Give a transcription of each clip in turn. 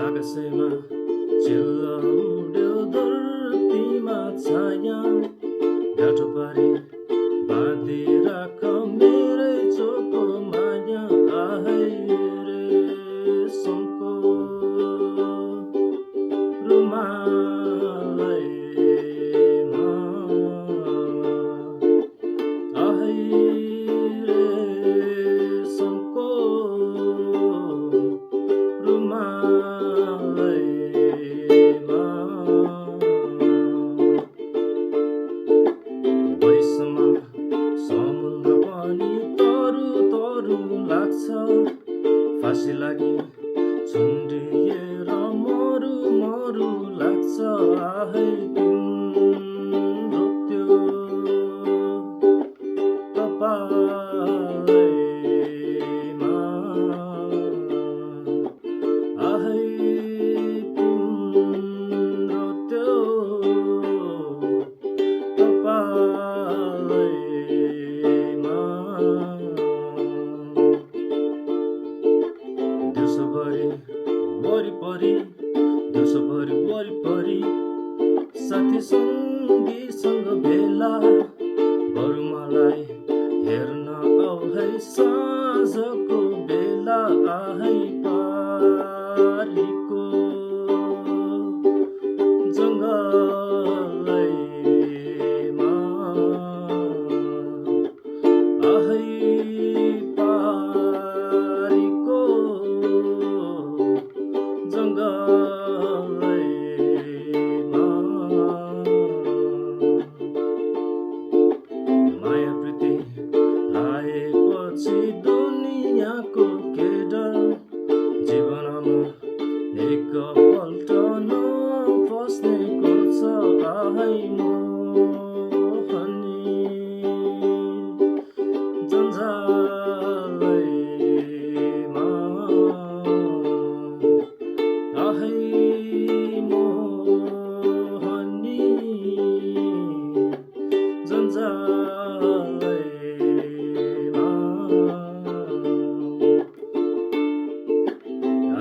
आकाशैमा चिल्लाउँयो धरतीमा छाया गाँठो पारी बाँधिराख मेरै चोखो माया आहै रेशमको रुमालैमा आहै रेशमको रुमालैमा भैँसमा समुद्र पनि तरु तरु लाग्छ फाँसी लागि झुन्डिएर मरु मरु लाग्छ आहै तिम्रो त्यो कपालैमा आहै तिम्रो त्यो कपालैमा दिउँसोभरि वरिपरि दिउँसोभरि वरिपरि साथी सङ्गीसँग भेला बरु मलाई हेर्न आऊ है साँझको बेला आहै पारीको जङ्गलैमा आहै पारीको जङ्गलैमा माया प्रीति लाएपछि दुनियाँको के डर जीवनमा एकपल्ट नफस्नेको छ आहै मोहनी जन्जालैमा आहै मोहनी जन्जालैमा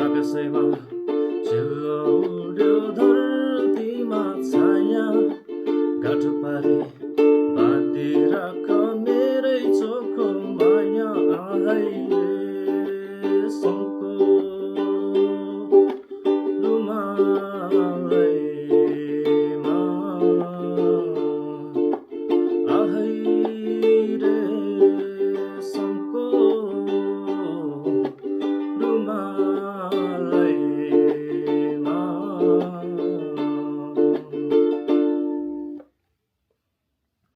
आकाशैमा